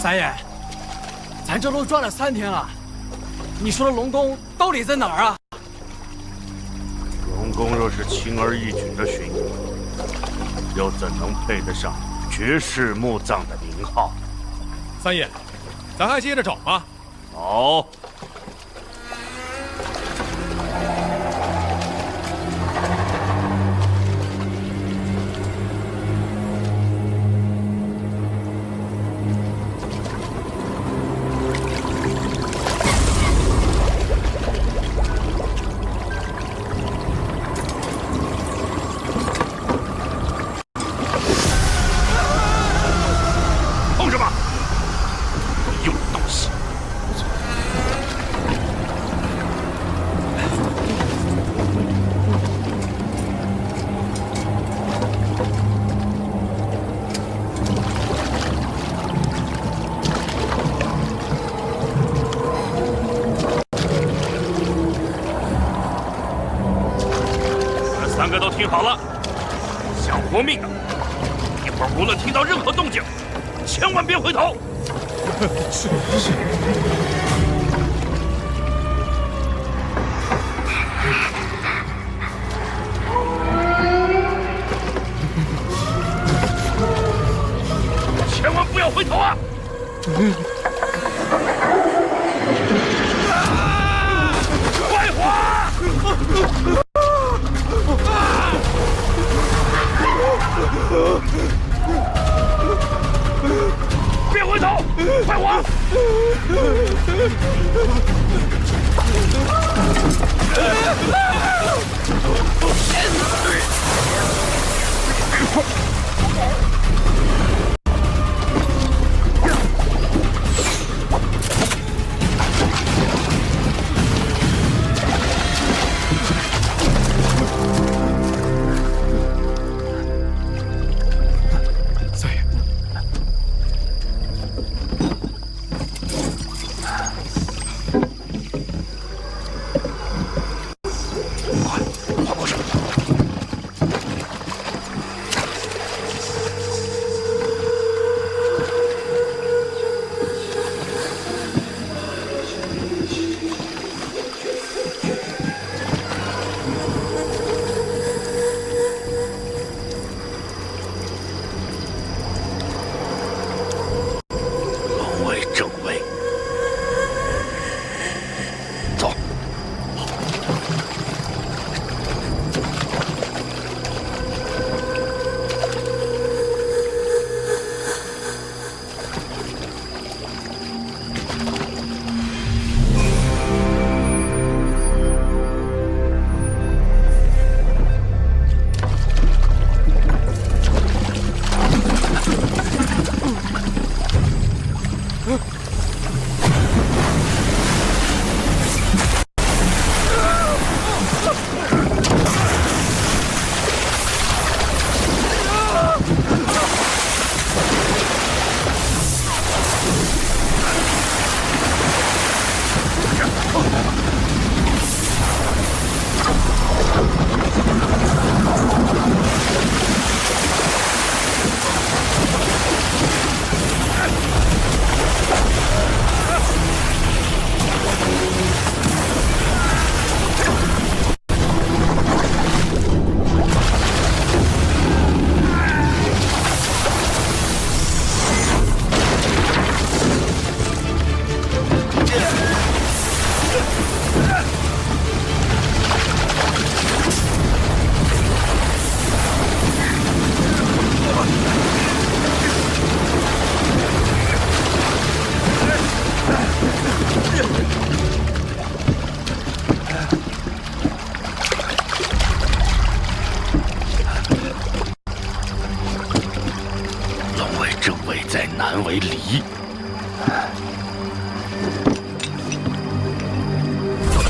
三爷，咱这都转了3天了，你说的龙宫到底在哪儿啊？龙宫若是轻而易举的寻，又怎能配得上绝世墓葬的名号？三爷，咱还接着找吗？走。3个都听好了，想活命的，一会儿无论听到任何动静，千万别回头。是。千万不要回头啊！快滑！别回头，快滑！难为离。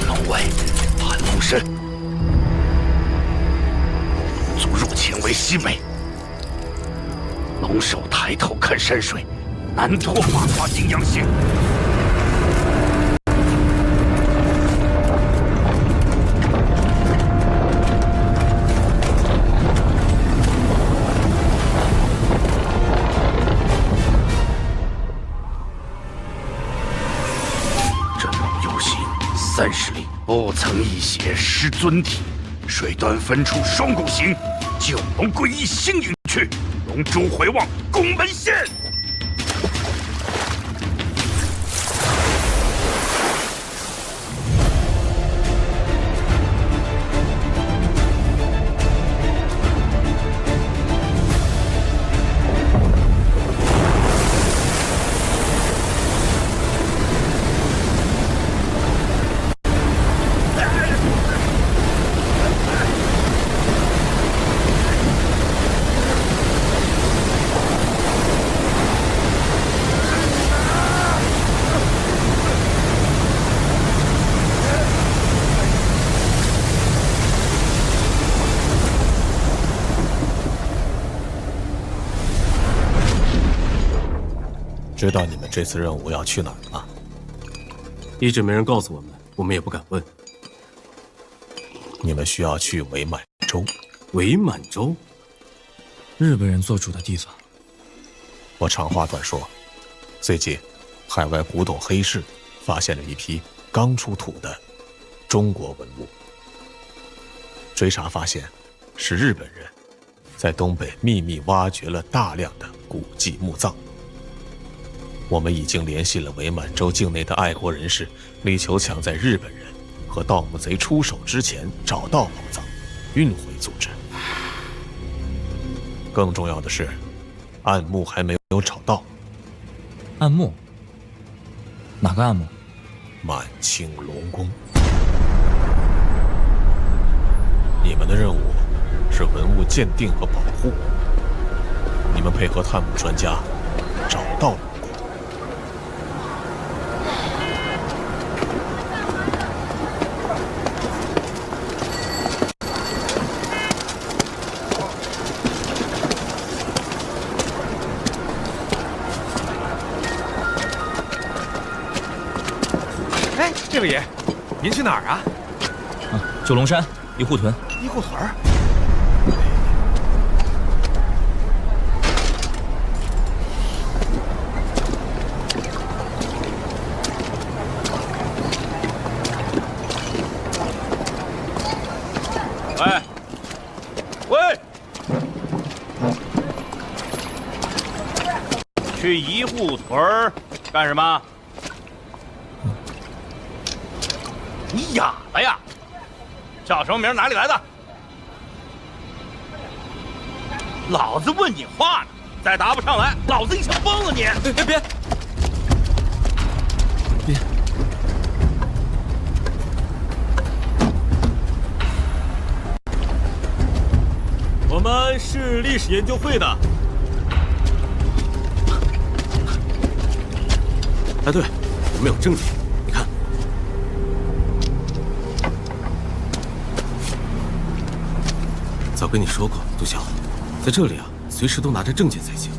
龙卫盘龙身，族入前为西北。龙首抬头看山水，难脱八卦阴阳性。不曾一血失尊体，水端分出双股形，九龙归一星影去，龙珠回望宫门县。知道你们这次任务要去哪儿吗？一直没人告诉我们，我们也不敢问。你们需要去伪满洲。伪满洲，日本人做主的地方。我长话短说，最近，海外古董黑市发现了一批刚出土的中国文物。追查发现，是日本人在东北秘密挖掘了大量的古迹墓葬。我们已经联系了伪满洲境内的爱国人士，力求抢在日本人和盗墓贼出手之前找到宝藏，运回组织。更重要的是，暗墓还没有找到。暗墓？哪个暗墓？满清龙宫。你们的任务是文物鉴定和保护，你们配合探墓专家找到龙宫。哎，这位爷，您去哪儿啊？九龙山一护屯。一护屯儿。喂，去一护屯儿干什么？你哑了呀？叫什么名？哪里来的？老子问你话呢，再答不上来，老子一枪崩了你！别！我们是历史研究会的。哎，对，我们有证据，你看。早跟你说过，杜晓，在这里啊，随时都拿着证件才行。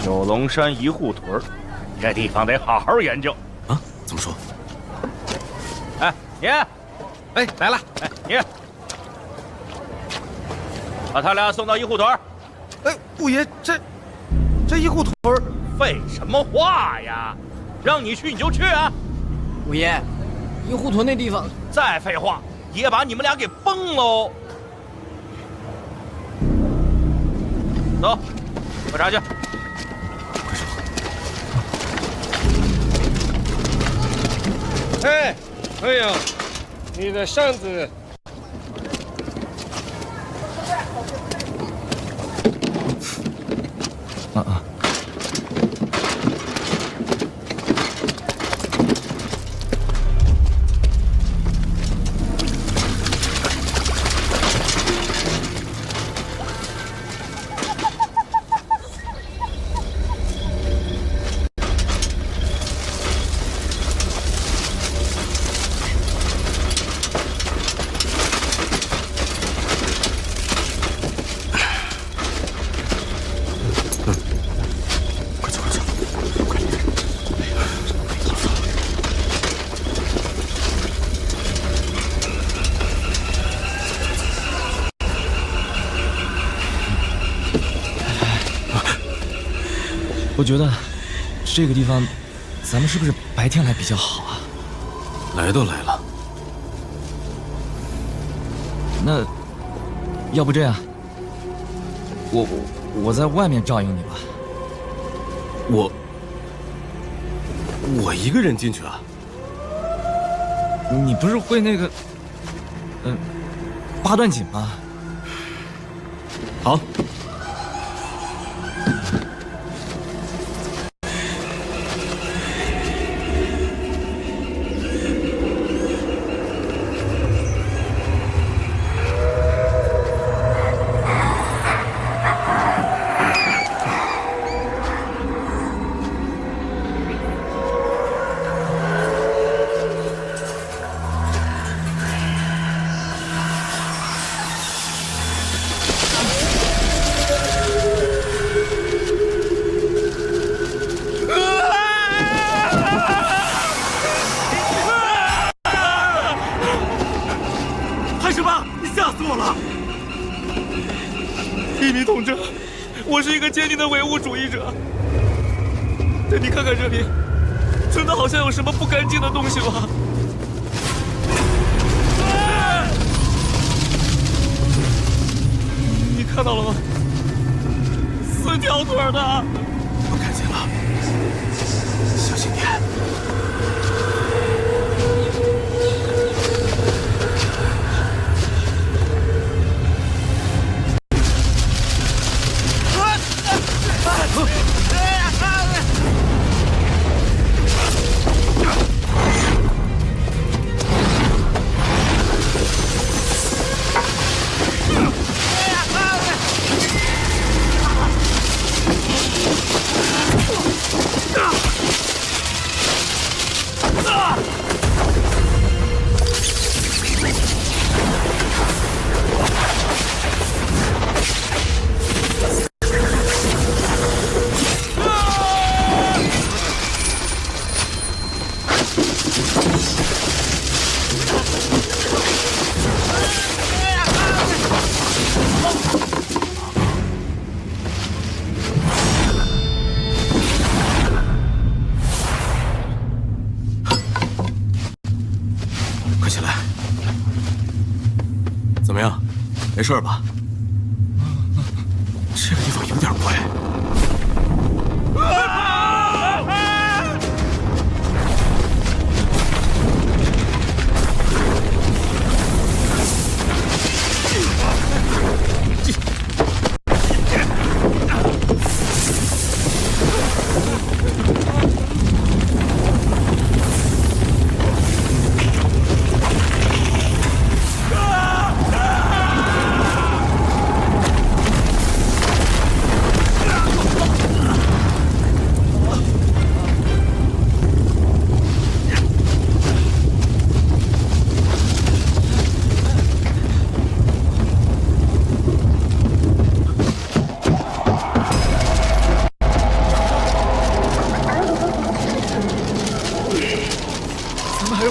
九龙山一护屯，这地方得好好研究啊？怎么说？哎，你，哎，来了，哎，你，把他俩送到一护屯。哎，五爷，这一护屯儿，废什么话呀？让你去你就去啊！五爷，一护屯那地方……再废话，爷把你们俩给崩喽！走，喝茶去。哎，朋友，你的扇子。我觉得这个地方，咱们是不是白天来比较好啊？来都来了，那要不这样，我在外面照应你吧。我一个人进去啊？你不是会那个，八段锦吗？好。一米同志，我是一个坚定的唯物主义者，但你看看这里，真的好像有什么不干净的东西吗？你看到了吗？4条腿的。我看见了，小心点。快起来！怎么样？没事吧？这个地方有点怪。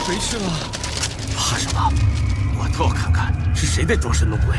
回去了，怕什么？我倒要看看是谁在装神弄鬼。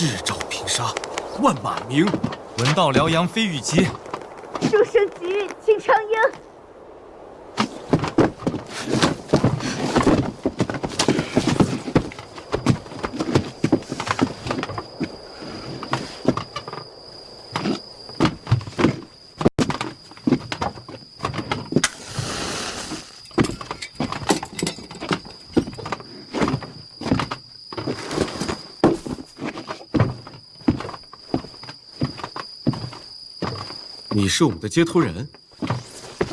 日照频沙，万马鸣。闻道辽阳飞羽急。书生急，请长缨。你是我们的接头人，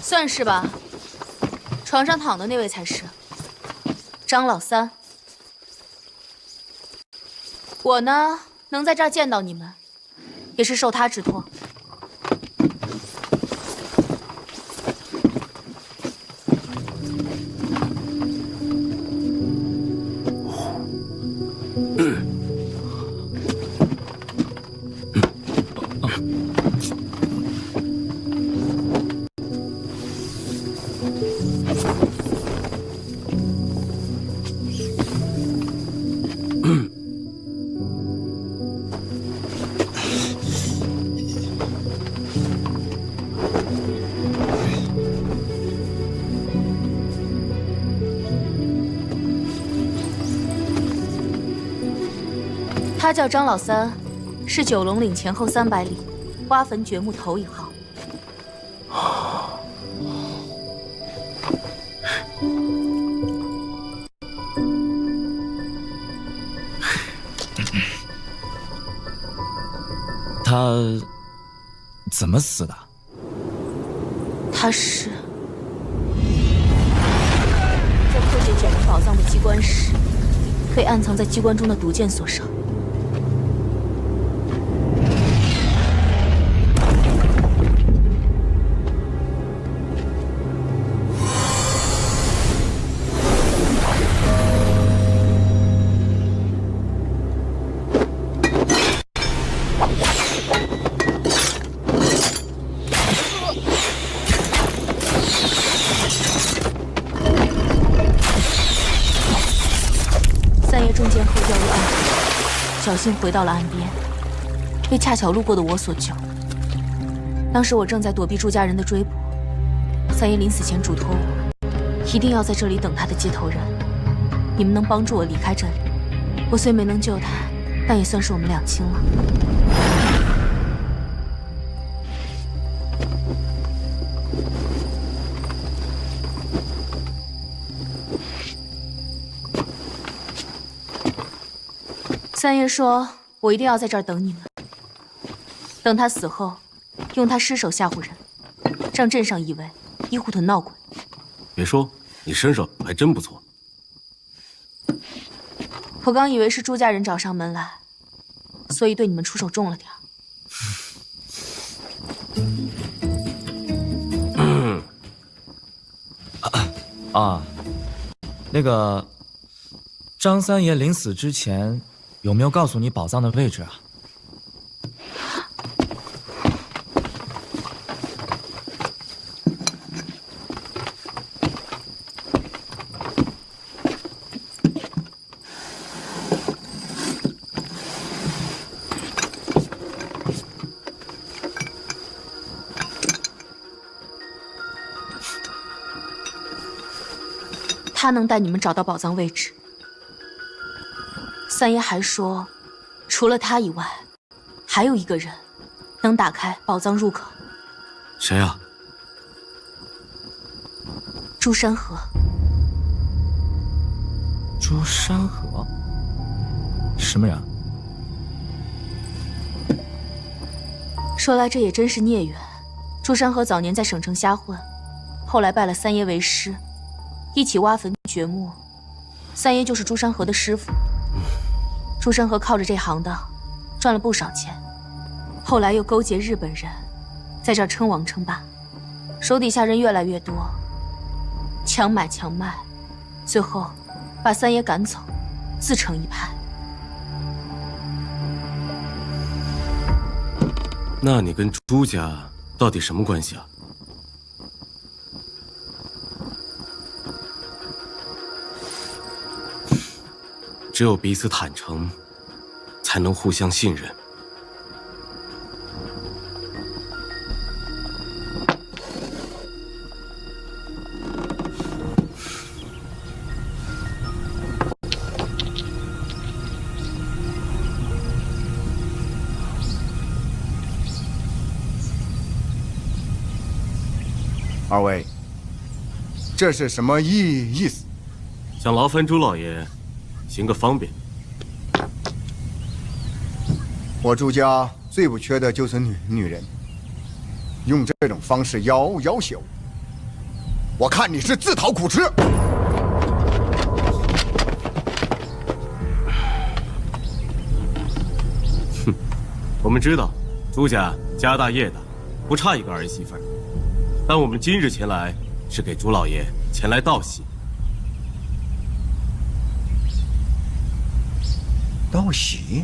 算是吧。床上躺的那位才是张老三。我呢，能在这儿见到你们，也是受他之托。他叫张老三，是九龙岭前后300里挖坟掘墓头1号。他怎么死的？他是在破解九龙宝藏的机关时，被暗藏在机关中的毒箭所伤。三爷中箭后掉入暗河，侥幸回到了岸边，被恰巧路过的我所救。当时我正在躲避朱家人的追捕，三爷临死前嘱托我，一定要在这里等他的接头人。你们能帮助我离开这里，我虽没能救他，但也算是我们两清了。三爷说，我一定要在这儿等你们，等他死后，用他尸首吓唬人，让镇上以为医护屯闹鬼。别说，你身手还真不错。我刚以为是朱家人找上门来，所以对你们出手重了点儿。那个张三爷临死之前有没有告诉你宝藏的位置啊？他能带你们找到宝藏位置。三爷还说，除了他以外，还有一个人能打开宝藏入口。谁啊？朱山河。朱山河？什么人？说来这也真是孽缘。朱山河早年在省城瞎混，后来拜了三爷为师，一起挖坟掘墓。三爷就是朱山河的师傅。朱山河靠着这行当赚了不少钱，后来又勾结日本人，在这儿称王称霸，手底下人越来越多，强买强卖，最后把三爷赶走，自成一派。那你跟朱家到底什么关系啊？只有彼此坦诚，才才能互相信任。二位，这是什么意思？向劳烦朱老爷行个方便。我朱家最不缺的就是女人，用这种方式要挟我，我看你是自讨苦吃。哼，我们知道朱家家大业大，不差一个儿媳妇儿。但我们今日前来，是给朱老爷前来道喜。道喜？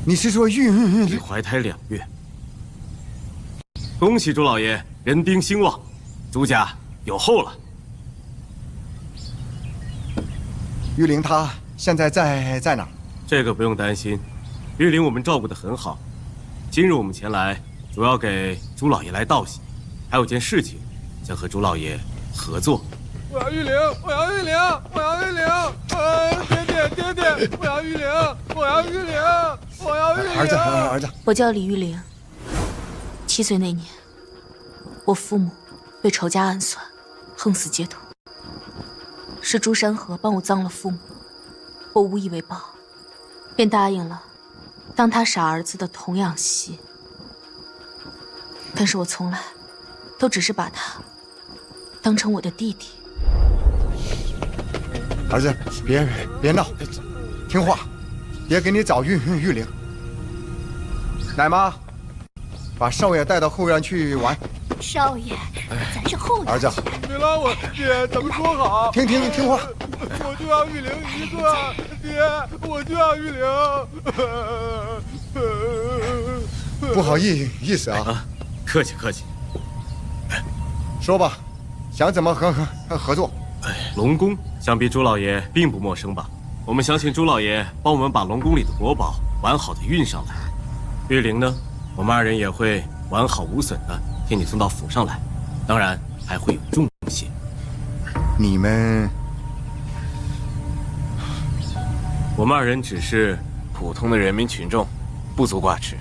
你是说你怀胎2月？恭喜朱老爷人丁兴旺，朱家有后了。玉玲她现在在哪？这个不用担心。玉玲我们照顾得很好，今日我们前来主要给朱老爷来道喜，还有件事情想和朱老爷合作。我要玉玲，我要玉玲，我要玉玲！爹爹，我要玉玲，我要玉玲，我要玉玲！儿子，我叫李玉玲。7岁那年，我父母被仇家暗算，横死街头。是朱山河帮我葬了父母，我无以为报，便答应了当他傻儿子的童养媳。但是我从来都只是把他当成我的弟弟。儿子，别闹，听话，别给你找玉玲。奶妈，把少爷带到后院去玩。少爷，咱是后儿子，别拉我，爹，咱们说好。听话。我就要玉玲一个，爹，我就要玉玲。不好意思啊，客气。说吧，想怎么合作？龙宫想必朱老爷并不陌生吧？我们想请朱老爷帮我们把龙宫里的国宝完好的运上来。玉玲呢，我们2人也会完好无损的替你送到府上来，当然还会有重谢。你们，我们2人只是普通的人民群众，不足挂齿。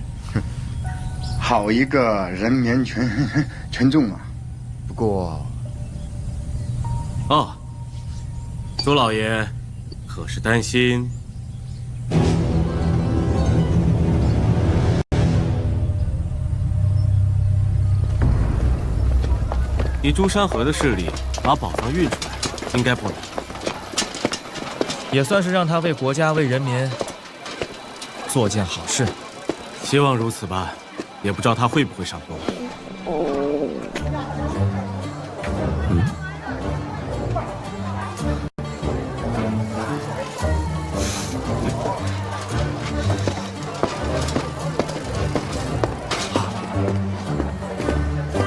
好一个人民群众啊！不过，朱老爷可是担心？以朱山河的势力，把宝藏运出来，应该不难。也算是让他为国家、为人民做件好事。希望如此吧，也不知道他会不会上钩。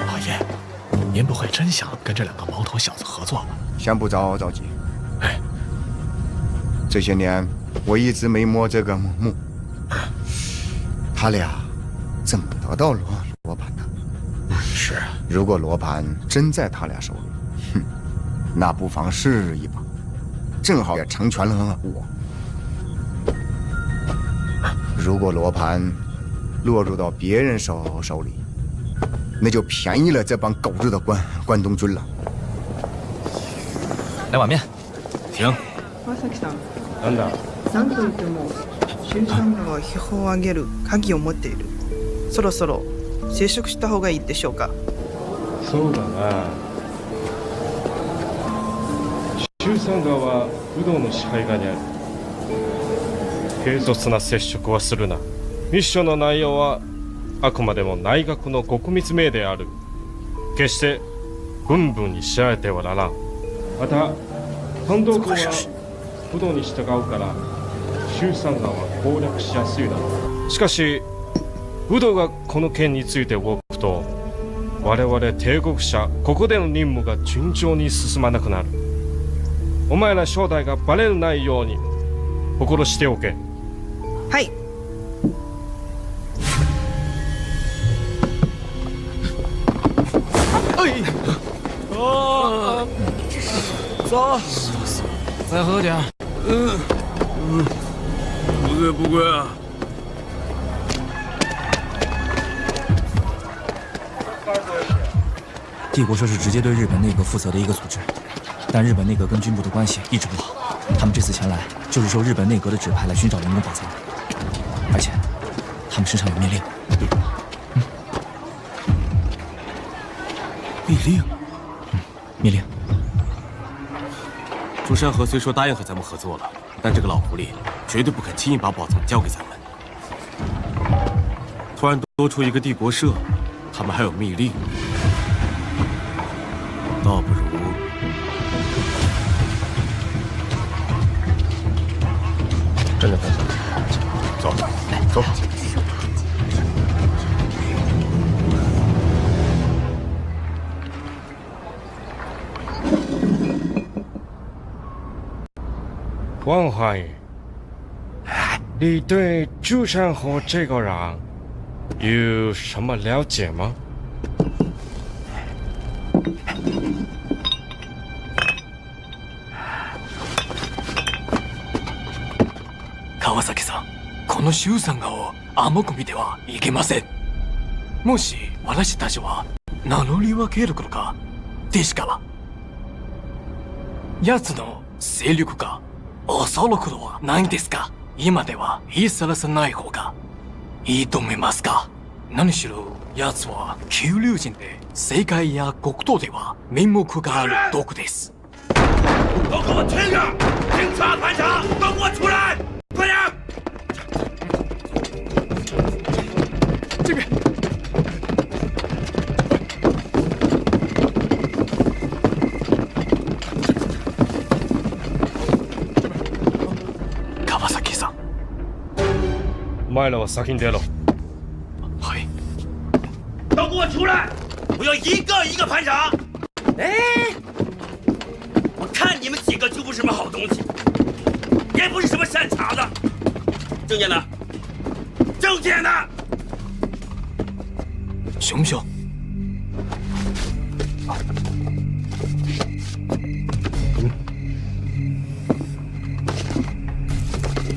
老爷，您不会真想跟这2个毛头小子合作吧？先不着急。这些年我一直没摸这个墓，他俩怎么得到罗盘的？是啊，如果罗盘真在他俩手里，那不妨试一把，正好也成全了我。如果罗盘落入到别人手里，那就便宜了这帮狗日的关东军了。来碗面。停。川崎さん。なんだ。なんといっても、周三河は秘宝をあげる鍵を持っている。そろそろ接触した方がいいでしょうか。そうだな。周三河は武道の支配下にある。軽率な接触はするな。ミッションの内容はあくまでも内閣の極密命である。決して軍部に知られてはならん。また反動校は武道に従うから周三河は攻略しやすいだろう。しかし武道がこの件について動くと我々帝国者ここでの任務が順調に進まなくなる。お前ら正体がバレないように心しておけ。はい。走，再喝点。不对不贵啊。帝国社是直接对日本内阁负责的一个组织，但日本内阁跟军部的关系一直不好。他们这次前来就是受日本内阁的指派来寻找龙宫宝藏，而且他们身上有密令。密令？密令。朱山河虽说答应和咱们合作了，但这个老狐狸绝对不肯轻易把宝藏交给咱们。突然多出一个帝国社，他们还有密令。倒不如真的分享，走，走。王华爷，你对朱山河这个人有什么了解吗？川崎さん、この周さんを甘く見てはいけません。もし私たちは名乗り分けることかでしから奴の勢力が恐ることはないんですか？今では言いさらさない方がいいと思いますが、何しろ奴は九流人で世界や国土では面目がある毒です。都给我听着！警察排查，都给我出来！快点！这边。川崎さん。お前らは先に出ろ。はい。都给我出来！我要一个一个盘查。哎，我看你们几个就不是什么好东西，也不是什么善茬子。证件呢？证件呢？熊不熊？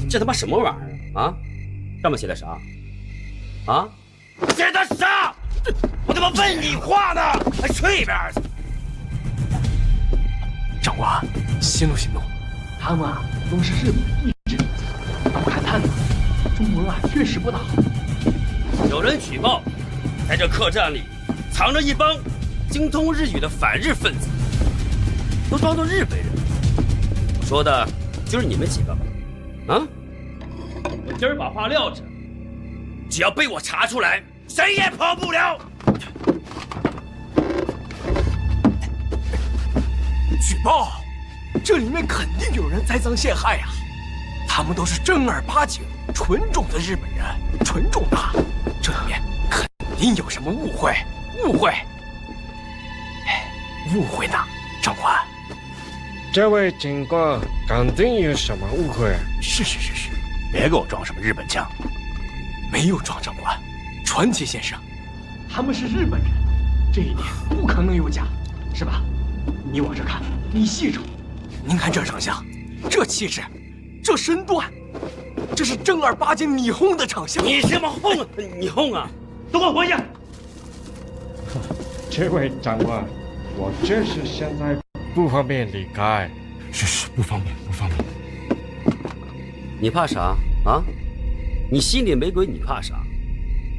这他妈什么玩意儿啊？上面写的啥？啊？写的啥？我他妈问你话呢，还去一边去！长官，息怒息怒，他们都是日本的意志。我看他们中文确实不大好。有人举报，在这客栈里藏着一帮精通日语的反日分子，都装作日本人。说的就是你们几个吧？啊？我今儿把话撂着，只要被我查出来，谁也跑不了。举报，这里面肯定有人栽赃陷害呀！他们都是正儿八经、纯种的日本人，纯种的，这里面肯定有什么误会，误会呢，长官。这位警官肯定有什么误会。是，别给我装什么日本腔。没有装，长官。传奇先生，他们是日本人，这一点不可能有假，是吧？你往这看，你细瞅，您看这长相，这气质，这身段，这是正儿八经霓虹的长相。你什么哄啊？你哄啊？都给我回去！这位长官，我这是现在不方便离开。是，不方便。你怕啥啊？你心里没鬼，你怕啥？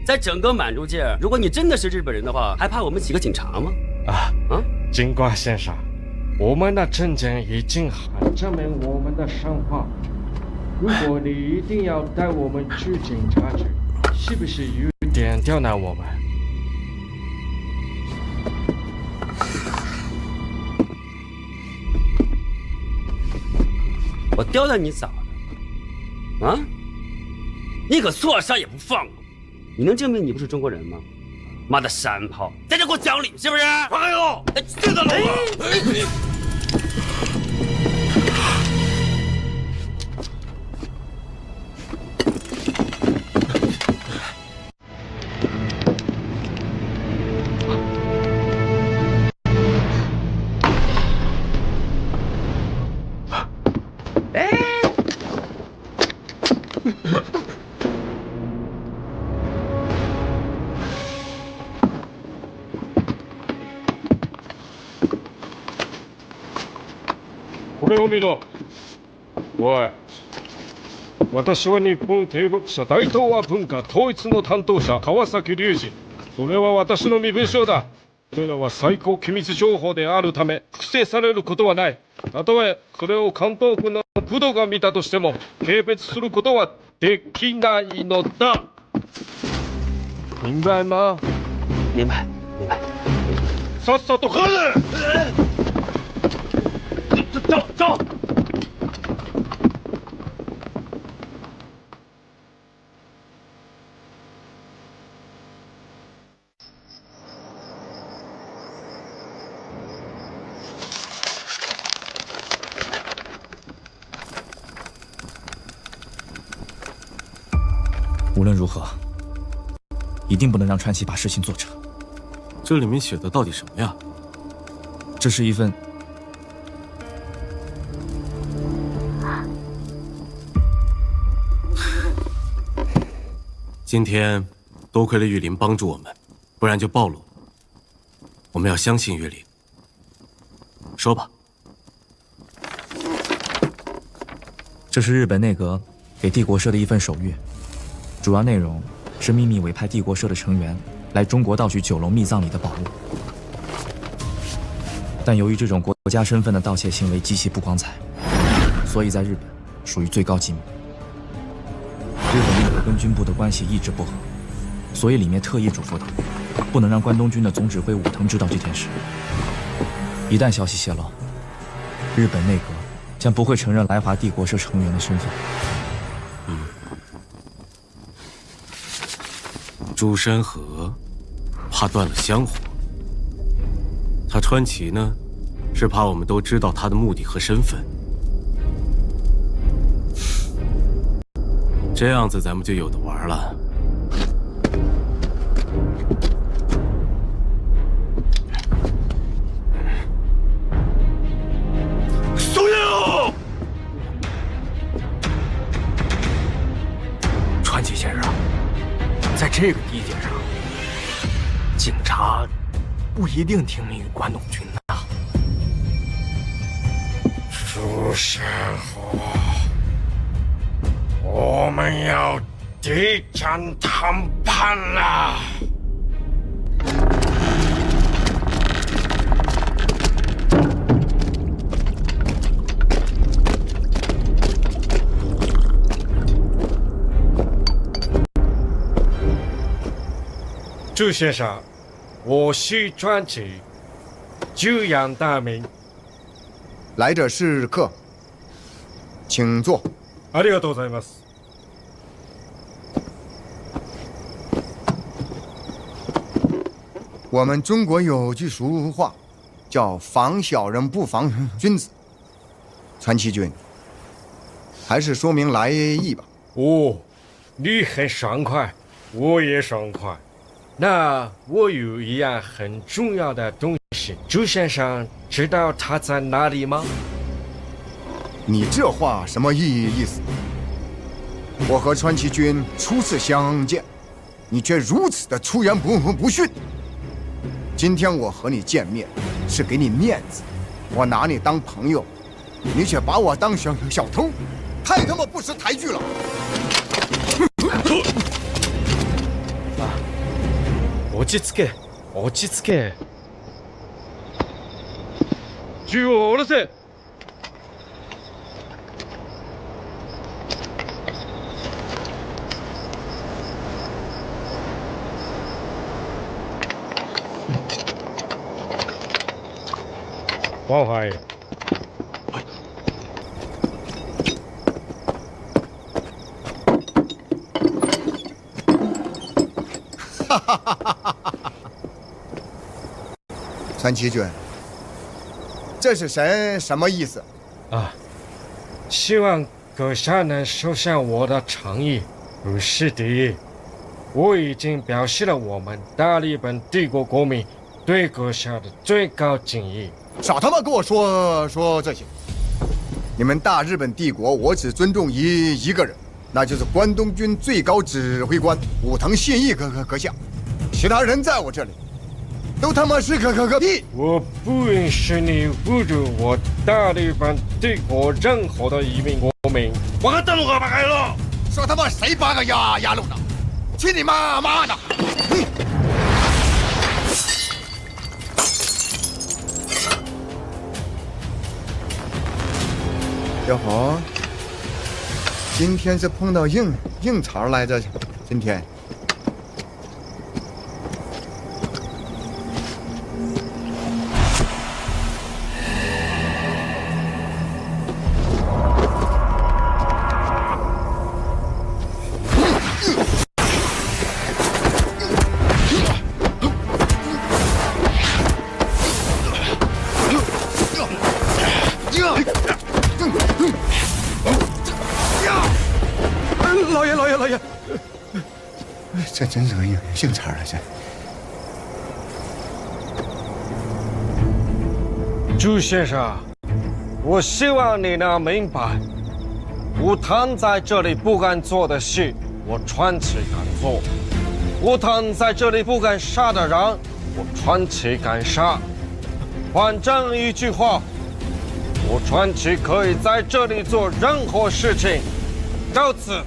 在整个满洲界，如果你真的是日本人的话，还怕我们几个警察吗？警官先生，我们的证件已经很证明我们的身份。如果你一定要带我们去警察局，是不是有点刁难我们？我刁难你咋的？啊？你可错杀也不放过，你能证明你不是中国人吗？妈的山炮，在这给我讲理是不是？哎呦，这个老子！これを見ろ。おい。私は日本帝国社大東亜文化統一の担当者川崎隆二。それは私の身分証だ。これらは最高機密情報であるため複製されることはない。たとえそれを関東軍の部độiが見たとしても軽蔑することはできないのだ。明白吗？明白，明白。さっさと帰れ！走！无论如何，一定不能让川崎把事情做成。这里面写的到底什么呀？这是一份今天多亏了玉林帮助我们，不然就暴露。我们要相信玉林。说吧。这是日本内阁给帝国社的一份手谕，主要内容是秘密委派帝国社的成员来中国盗取九龙秘藏里的宝物。但由于这种国家身份的盗窃行为极其不光彩，所以在日本属于最高机密。日本内阁跟军部的关系一直不和，所以里面特意嘱咐道，不能让关东军的总指挥武藤知道这件事。一旦消息泄露，日本内阁将不会承认来华帝国社成员的身份。朱山河怕断了香火，他川崎呢，是怕我们都知道他的目的和身份。这样子咱们就有的玩了。松右，川崎先生，在这个地界上，警察不一定听命于关东军呐。朱山河，我们要敌战谈判了。朱先生，我是川崎，久仰大名。来者是客，请坐。ありがとうございます。我们中国有句俗话，叫防小人不防君子。川崎君，还是说明来意吧。哦，你很爽快，我也爽快。那我有一样很重要的东西，朱先生知道它在哪里吗？你这话什么意思？我和川崎君初次相见，你却如此的出言不逊。今天我和你见面是给你面子，我拿你当朋友，你却把我当小偷，太他妈不识抬举了！落ち着け、落ち着け。銃を下ろせ。往回。哈哈哈哈哈！川崎君，这是什么意思？啊，希望阁下能收下我的诚意。不是的，我已经表示了我们大日本帝国国民对阁下的最高敬意。少他妈跟我说这些！你们大日本帝国，我只尊重一个人，那就是关东军最高指挥官武藤信义阁下。其他人在我这里，都他妈是个屁！我不允许你侮辱我大日本帝国任何的一名国民。我还等我白了。说他妈谁八个压路呢？去你妈妈的！哟呵，今天是碰到硬茬来着，今天。老爷，这真是个硬茬了，这。朱先生，我希望你能明白，武藤在这里不敢做的事，我传奇敢做；武藤在这里不敢杀的人，我传奇敢杀。反正一句话，我传奇可以在这里做任何事情。告辞。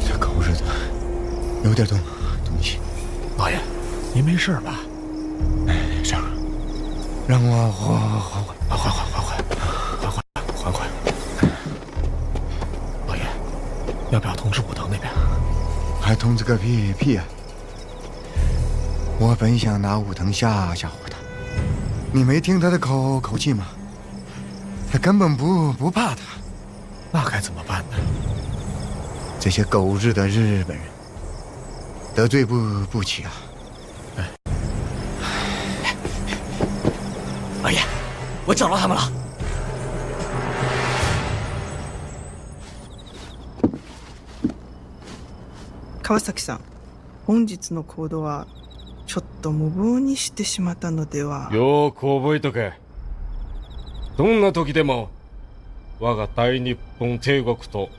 这狗日的，有点东西。老爷，您没事吧？哎，这样，让我缓缓。老爷，要不要通知武藤那边？还通知个屁呀！我本想拿武藤吓唬他，你没听他的口气吗？他根本不怕他。那该怎么办呢？这些狗日的日本人，得罪不起啊！老爷，我找到他们了。川崎さん、本日の行動はちょっと無謀にしてしまったのでは。よく覚えとけ。どんな時でも我が大日本帝国と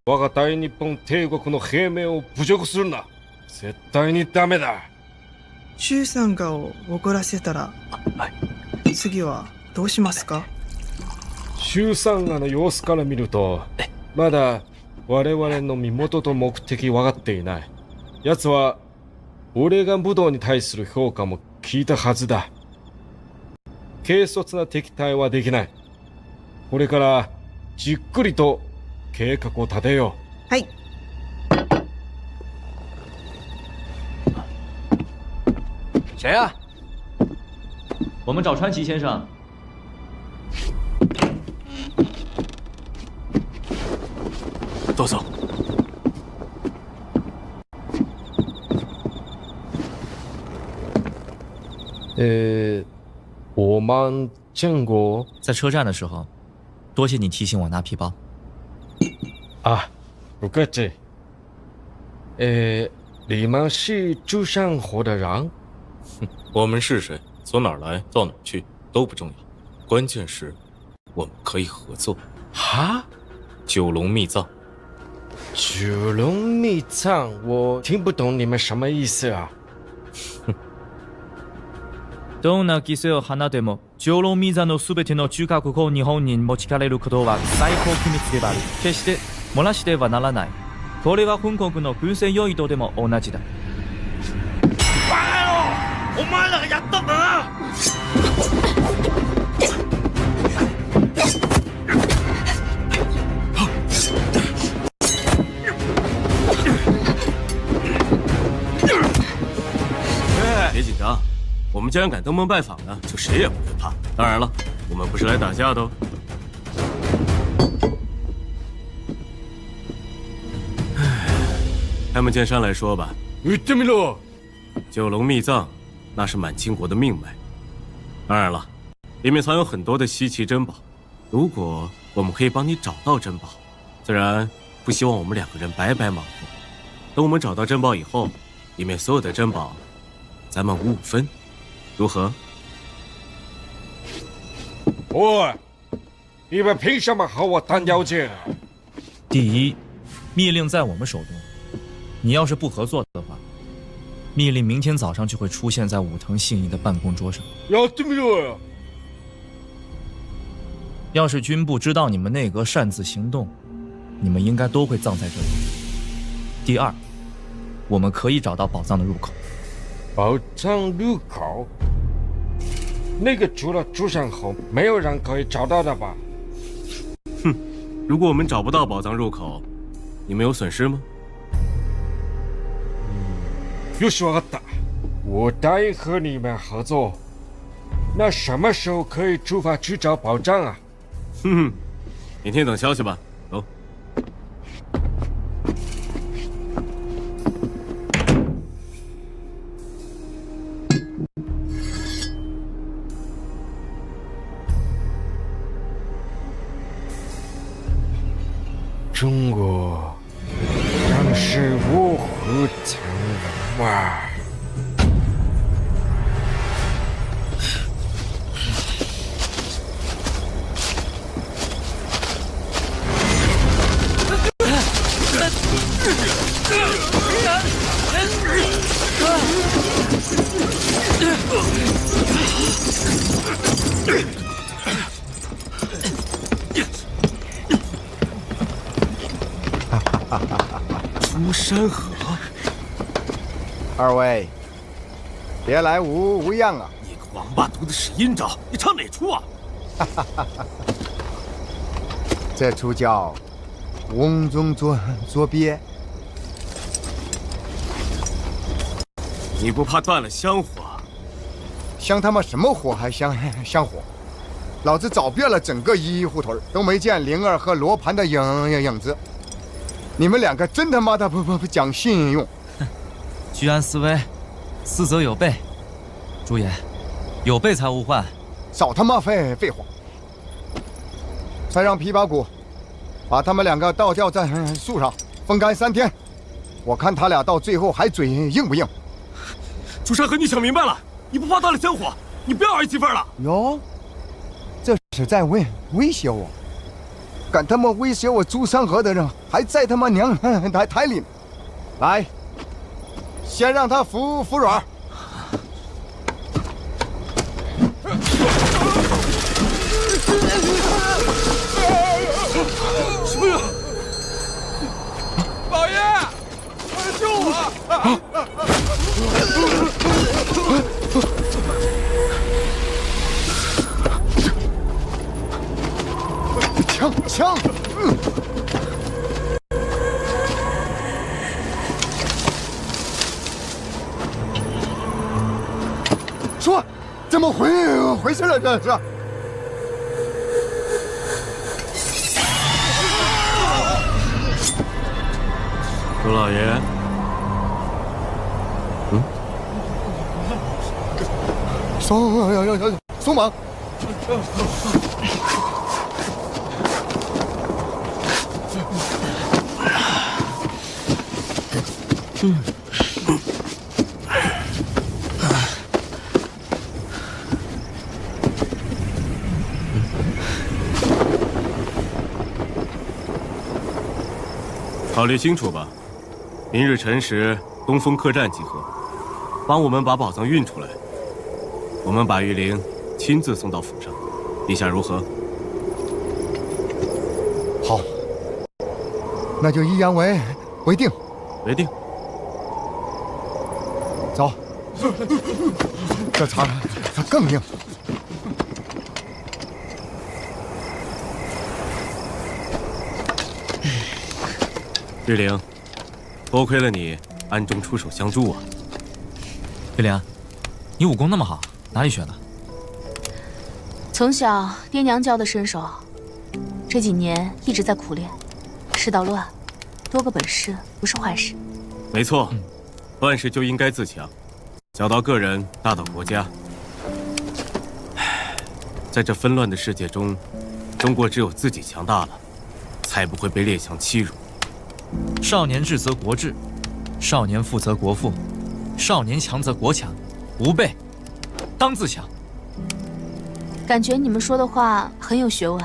我が大日本帝国の平民を侮辱するな。絶対にダメだ。周参加を怒らせたら、次はどうしますか？周参加の様子から見ると、まだ我々の身元と目的分かっていない。奴は俺が武道に対する評価も聞いたはずだ。軽率な敵対はできない。これからじっくりと計画を立てよう。はい。谁啊？我们找川崎先生。都走。我们见过。在车站的时候，多谢你提醒我拿皮包。啊，不客气。你们是朱山河的人？我们是谁，从哪儿来，到哪儿去都不重要，关键是我们可以合作。哈？九龙密藏。九龙密藏，我听不懂你们什么意思啊？どんな犠牲を放っても、九龍密藏のすべての中核を日本に持ち帰れることは最高機密である。決して漏らしてはならない。これは本国の軍船用意とでも同じだ。バカ野郎！お前らがやったんだな！别紧张，我们既然敢登门拜访呢，就谁也不会怕。当然了，我们不是来打架的哦。开门见山来说吧，九龙密藏，那是满清国的命脉。当然了，里面藏有很多的稀奇珍宝。如果我们可以帮你找到珍宝，自然不希望我们两个人白白忙活。等我们找到珍宝以后，里面所有的珍宝，咱们5-5分，如何？喂，你们凭什么和我当条件啊？第一，密令在我们手中；你要是不合作的话，密令明天早上就会出现在武藤信一的办公桌上。やってみろよ。要是军部知道你们内阁擅自行动，你们应该都会葬在这里。第二，我们可以找到宝藏的入口。宝藏入口？那个除了朱山后，没有人可以找到的吧？哼，如果我们找不到宝藏入口，你们有损失吗？よし、わかった。我答应和你们合作。那什么时候可以出发去找宝藏啊？哼哼，明天等消息吧。走。中国真是卧虎藏龙啊！朱山河，二位，别来无恙啊！你个王八犊子使阴招，你唱哪出啊？这出叫瓮中捉鳖。你不怕断了香火？香他妈什么火还香火？老子找遍了整个一胡同，都没见灵儿和罗盘的影子。你们两个真他妈的不讲信用！居安思危，思则有备。朱爷，有备才无患。少他妈废话！再让琵琶骨把他们两个倒吊在树上风干3天，我看他俩到最后还嘴硬不硬？朱山河，你想明白了？你不怕断了香火？你不要儿媳妇了？哟，这是在威胁我！敢他妈威胁我朱山河的人，还在他妈娘台里呢！来，先让他服软。什么人？老爷，救我！枪！说，怎么回事了？这是？朱老爷，松绑！考虑清楚吧。明日辰时，东风客栈集合，帮我们把宝藏运出来。我们把玉灵亲自送到府上，陛下如何？好，那就一言为定。为定。走，这茬更硬。玉灵，多亏了你暗中出手相助啊！玉灵，你武功那么好，哪里学的？从小爹娘教的身手，这几年一直在苦练。世道乱，多个本事不是坏事。没错，乱世就应该自强，小到个人，大到国家。在这纷乱的世界中，中国只有自己强大了，才不会被列强欺辱。少年智则国智，少年富则国富，少年强则国强。吾辈当自强。感觉你们说的话很有学问，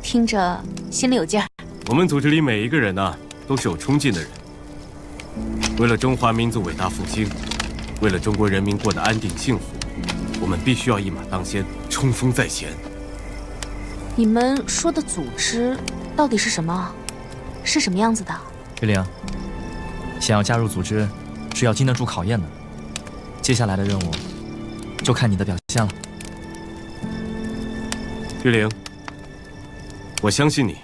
听着心里有劲儿。我们组织里每一个人呢，都是有冲劲的人。为了中华民族伟大复兴，为了中国人民过得安定幸福，我们必须要一马当先，冲锋在前。你们说的组织到底是什么？是什么样子的？玉玲，想要加入组织，是要经得住考验的。接下来的任务，就看你的表现了。玉玲，我相信你。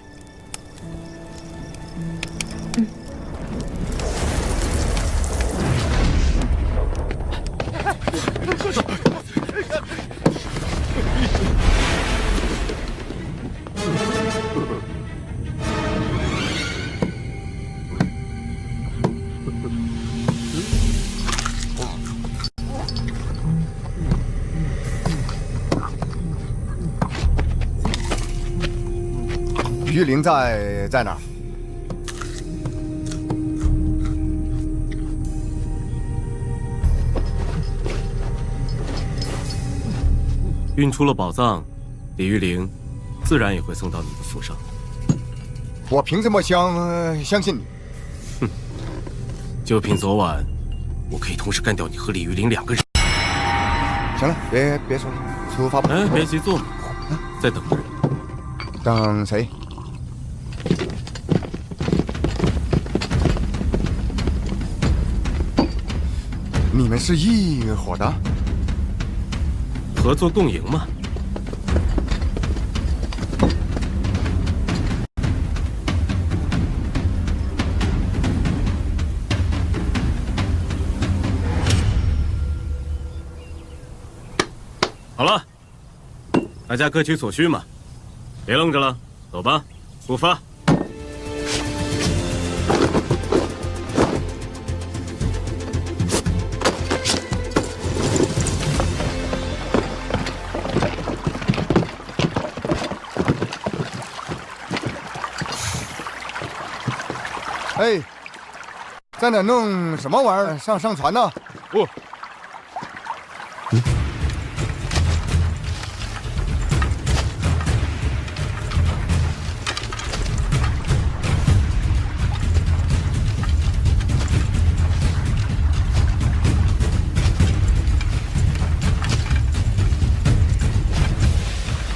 玉玲在哪儿？运出了宝藏，李玉玲自然也会送到你的府上。我凭什么相信你？哼，就凭昨晚，我可以同时干掉你和李玉玲2个人。行了，别说了，出发吧。哎，别急，坐嘛，再等个人。等谁？你们是一伙的？合作共赢嘛。好了，大家各取所需嘛，别愣着了，走吧，出发。哎，在那弄什么玩意儿？上船呢？不。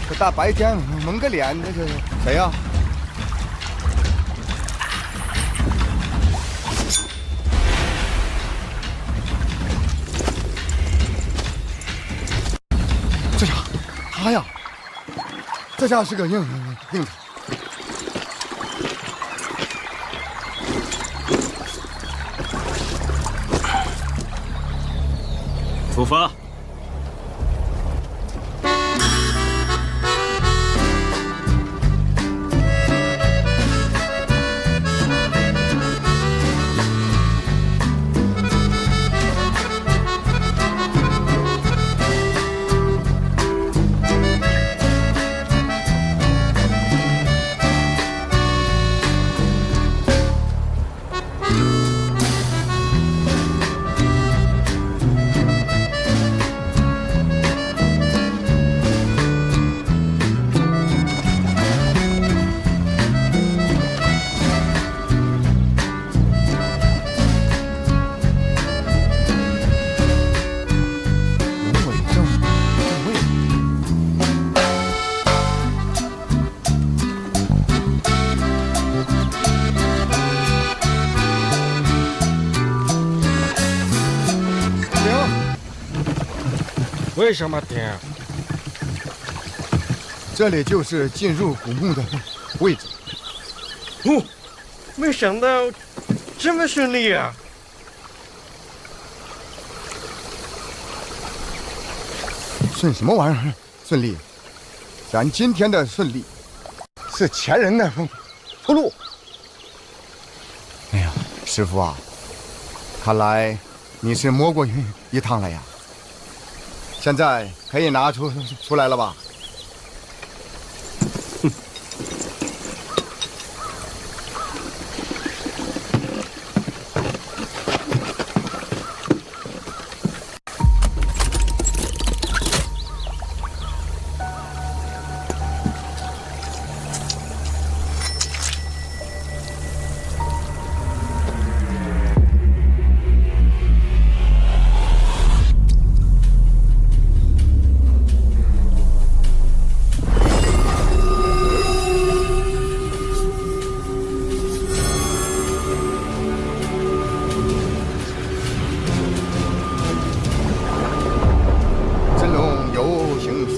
这大白天蒙个脸，这是谁呀？这家，他呀，这家是个硬子。出发。为什么停？这里就是进入古墓的位置。哦，没想到这么顺利啊！顺什么玩意儿？顺利？咱今天的顺利，是前人的出路。哎呀，师傅啊，看来你是摸过一趟了呀。现在可以拿出来了吧？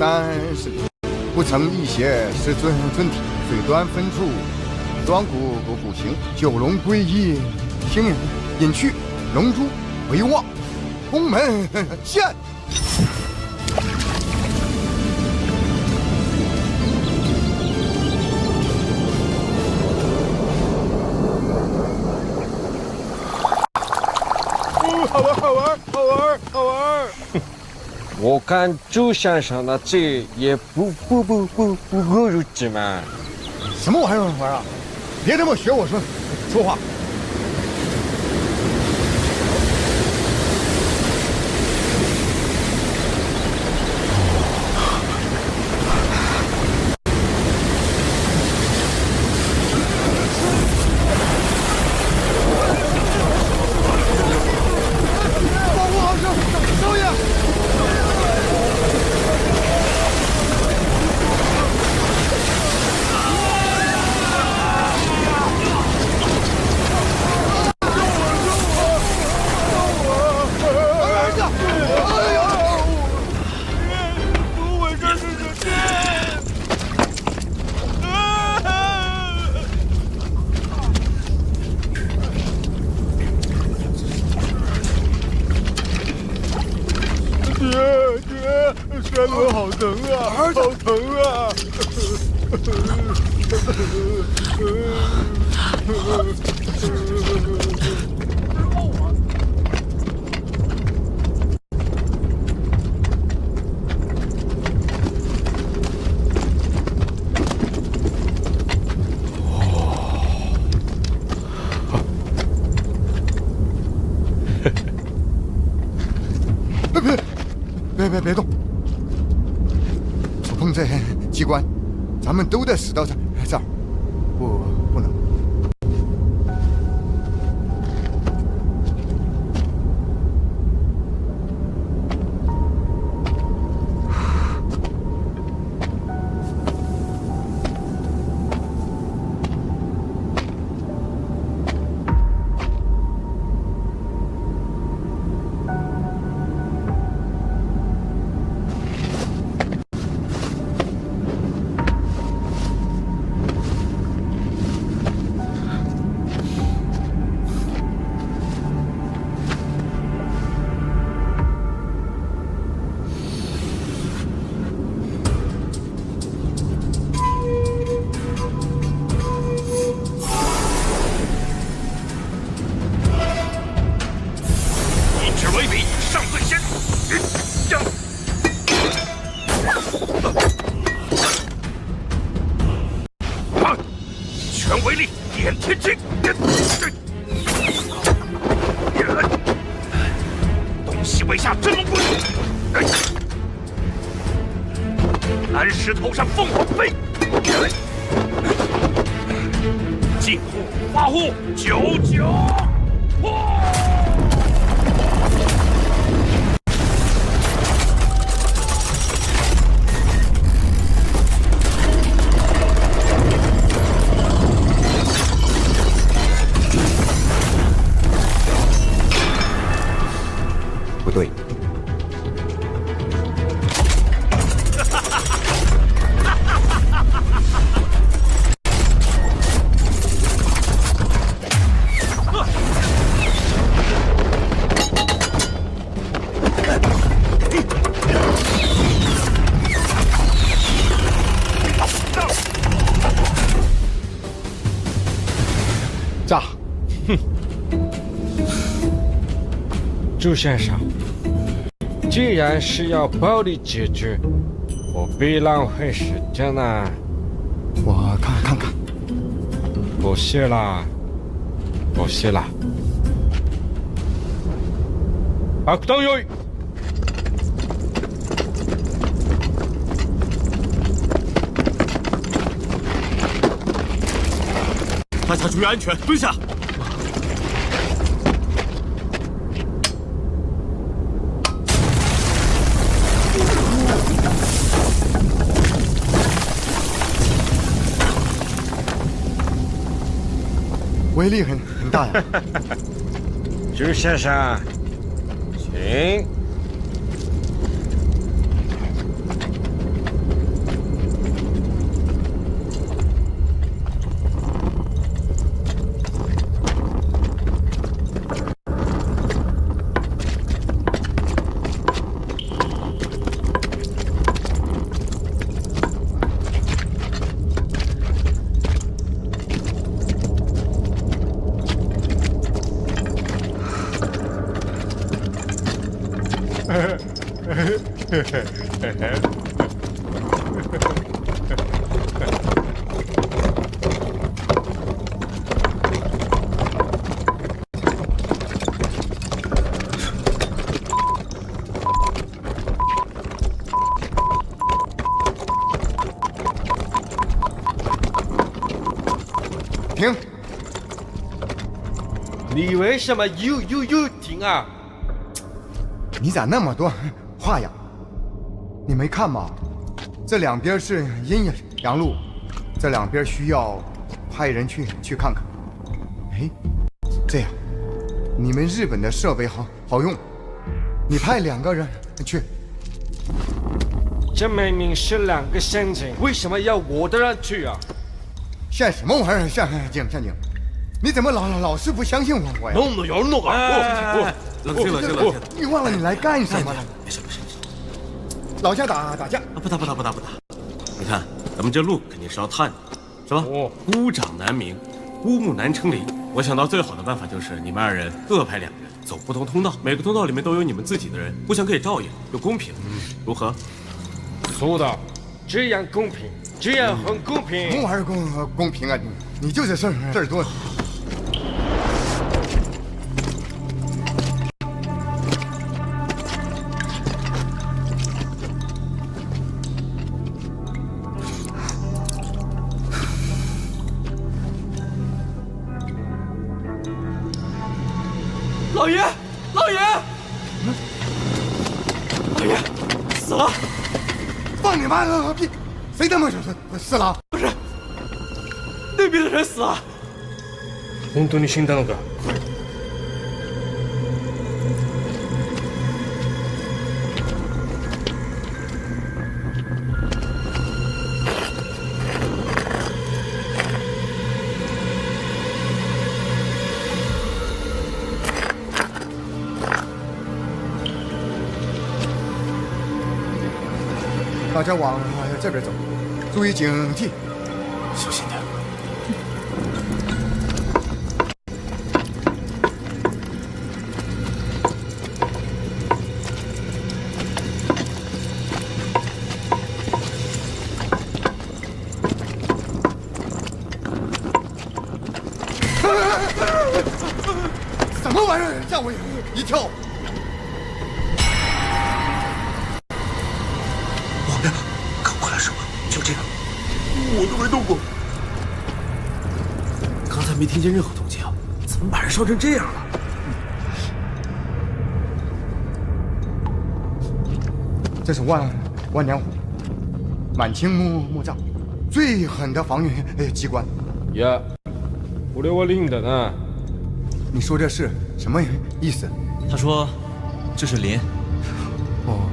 30，不成一邪是尊体，水端分处，庄骨骨形，九龙归一，听人隐去，龙珠回望，宫门现。好玩，好玩，好玩，好玩！我看朱先生的这也不过如此嘛。什么玩意儿啊！别这么学我说话。山河好疼啊，好疼啊！别动！触碰这机关，咱们都得死到这儿，不能。蓝石头上凤凰飞，进户发户99，不对。炸！哼！朱先生，既然是要暴力解决，何必浪费时间呢？我看。不是啦，不是啦。爆弾用意。大家注意安全，蹲下。威力很大呀！朱先生，请。停！你为什么又停啊？你咋那么多话呀？你没看吗？这两边是阴阳路，这两边需要派人去看看。哎，这样，你们日本的设备好用，你派2个人去。这明明是2个陷阱，为什么要我的人去啊？陷什么玩意儿？陷阱！你怎么老是不相信我呀？弄啊！冷静。你忘了你来干什么了？没事。老乡打架？不打。你看，咱们这路肯定是要探的，是吧？孤掌难鸣，孤木难成林。我想到最好的办法就是你们2人各派2人走不同通道，每个通道里面都有你们自己的人，互相可以照应，又公平，如何？そうだ，这样公平，这样很公平。什么玩意儿公平啊？你就是事儿多。老爷，死了！放你妈个屁！谁他妈死了？不是，那边的人死了。本当に死んだのか？大家往这边走，注意警惕，小心点。什么玩意儿？吓我一跳！看过来什么？就这个，我都没动过。刚才没听见任何动静，怎么把人烧成这样了？这是万年虎，满清墓葬，最狠的防御机关。いや、俺はリンだな。你说这是什么意思？他说这是林。哦，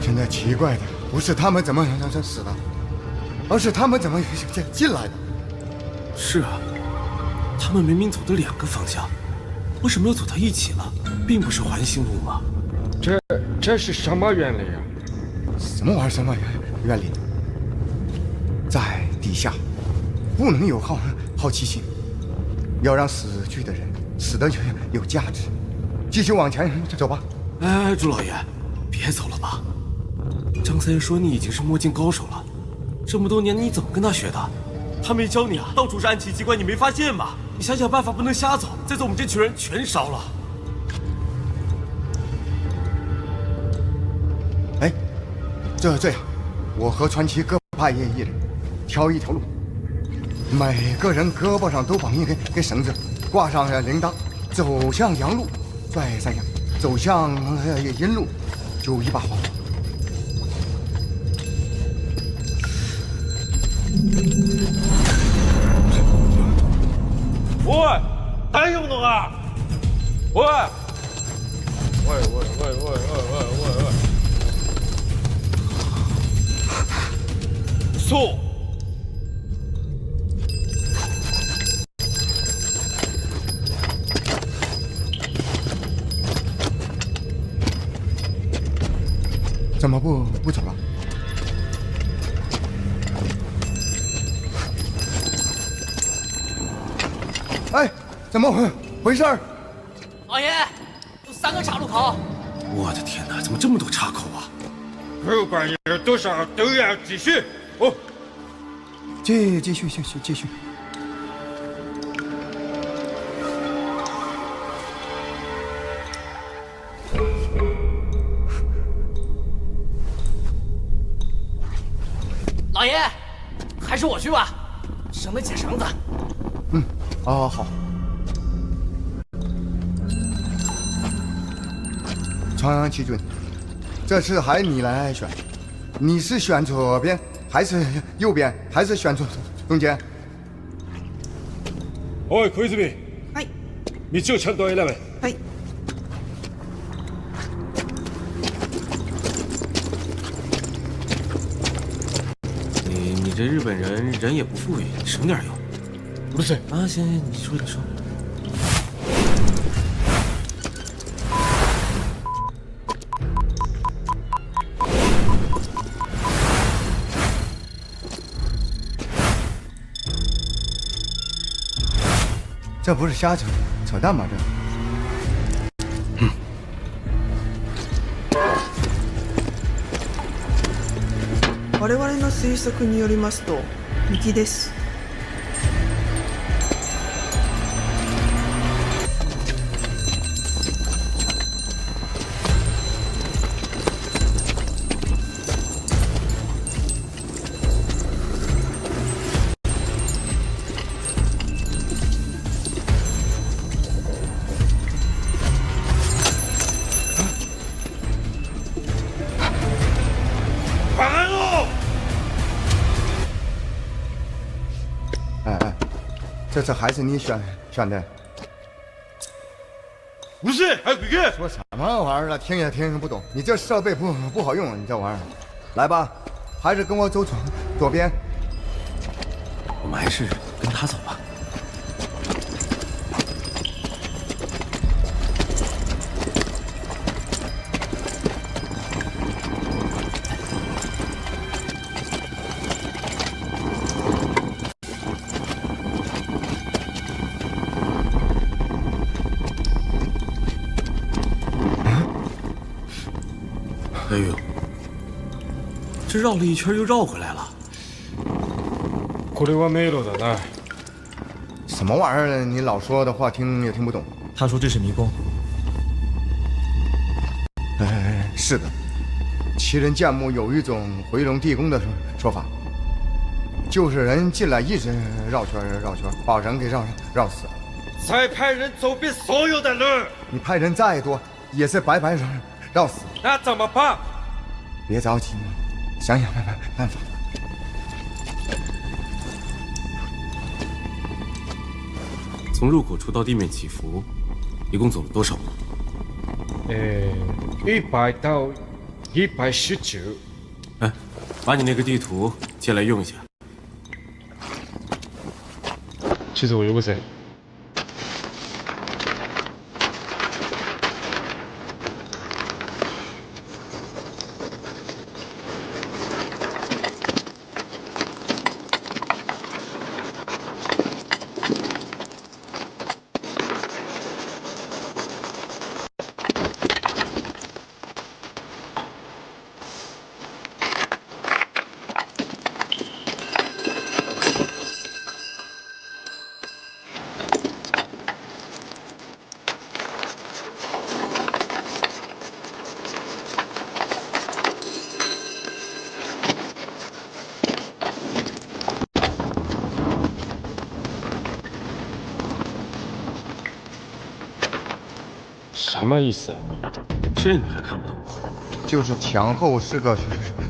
现在奇怪的不是他们怎么死的，而是他们怎么进来的。是啊，他们明明走的2个方向，为什么又走到一起了？并不是环形路吗？这是什么原理啊？什么玩意儿？什么原理？在底下不能有好奇心，要让死去的人死得有价值。继续往前走吧。哎，朱老爷，别走了吧。张三爷说你已经是墨镜高手了，这么多年你怎么跟他学的？他没教你啊？到处是暗器机关，你没发现吗？你想想办法，不能瞎走，再走我们这群人全烧了。哎，这样，我和传奇各派一人，挑一条路，每个人胳膊上都绑一根绳子，挂上铃铛，走向阳路拽3下，走向阴路就1把火。おい、大丈夫のか？おい！そう。怎么不走了？哎，怎么回事？老爷，有3个岔路口。我的天哪，怎么这么多岔口啊？不管有多少，都要继续。哦，继续。老爷，还是我去吧，省得解绳子。哦，好。传奇君，这次还你来选，你是选左边还是右边，还是选中间？おい小泉。はい。道をちゃんと選べ。はい。你这日本人也不富裕，省点用。不是啊，行，你说。这不是瞎扯淡吗？我々の推測によりますと右です。这次还是你选的。不是，还有一个。说什么玩意儿了？听也听不懂。你这设备不好用，你这玩意儿。来吧，还是跟我走左边。我们还是跟他走吧。哎呦，这绕了一圈又绕回来了。これは迷路だな。什么玩意儿？你老说的话听也听不懂。他说这是迷宫。是的，奇人剑墓有一种回龙地宫的说法，就是人进来一直绕圈，把人给绕死了。再派人走遍所有的路。你派人再多，也是白绕死。那怎么办？别着急，想办法。从入口处到地面起伏，一共走了多少步？100到119。哎，把你那个地图借来用一下。地図をよこせ。什么意思？这你还看不懂？就是前后是个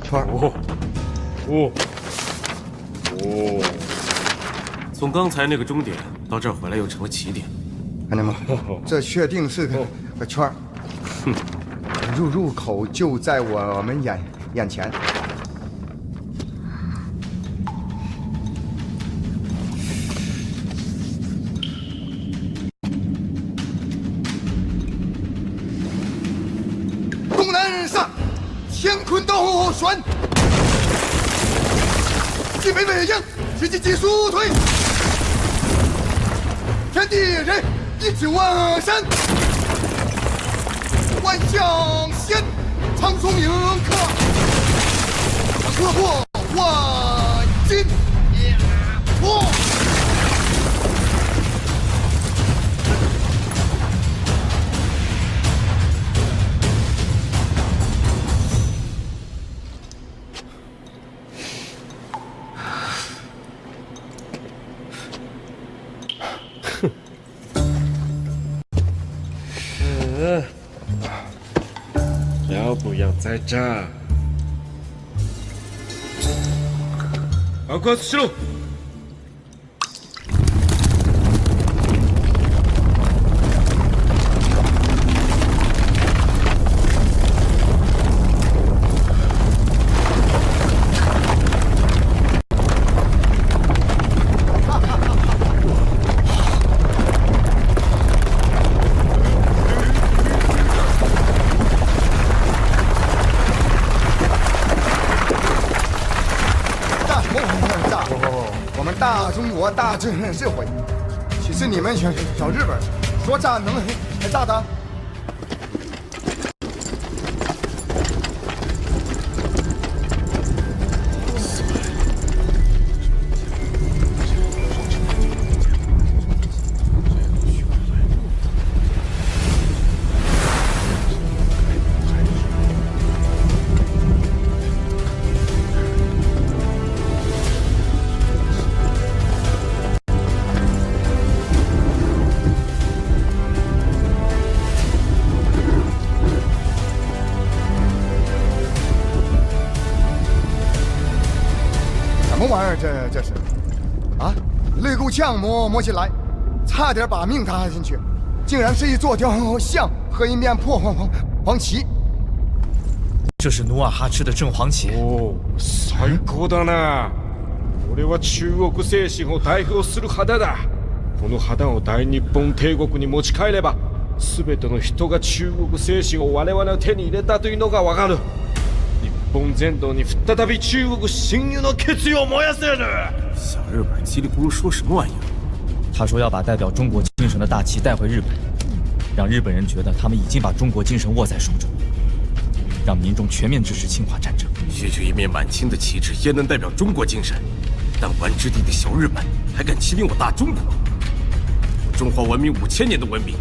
圈。从刚才那个终点到这儿回来又成了起点。看见吗？这确定是个圈。哼，入口就在我们眼前。乾坤倒旋，西北北向，直进急速推，天地人一直往山，万象仙，苍松迎客，车破万金。破！要不要再战？爆発しろ！大中国大智慧，其实你们小日本说炸能炸的？什么玩意儿？这是啊！肋骨枪摸起来，差点把命搭进去，竟然是一座雕像和一面破黄旗。这是努尔哈赤的正黄旗。おお、最高だな。俺は中国精神を代表する旗だ。この旗を大日本帝国に持ち帰れば、全ての人が中国精神を我々の手に入れたというのがわかる。日本全土に再び中国侵入の決意を燃やせる。小日本叽里咕噜说什么玩意儿？他说要把代表中国精神的大旗带回日本，让日本人觉得他们已经把中国精神握在手中，让民众全面支持侵华战争。区区一面满清的旗帜，焉能代表中国精神？弹丸之地的小日本还敢欺凌我大中国？中华文明5000年的文明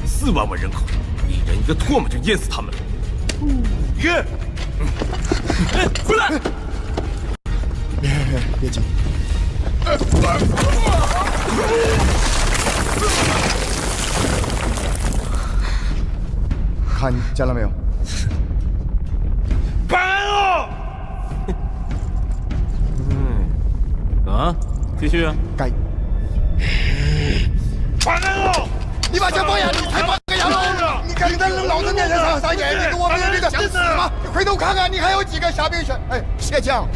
，4万万人口，一人一个唾沫就淹死他们了。耶！哎，回来！别急。看见了没有？搬哦！啊，继续啊！该。搬哦！你把枪放下，你才放个洋楼！你敢在老子面前撒野？你给我们这个想死吗？你回头看看，你还有几个虾兵选？哎，卸将！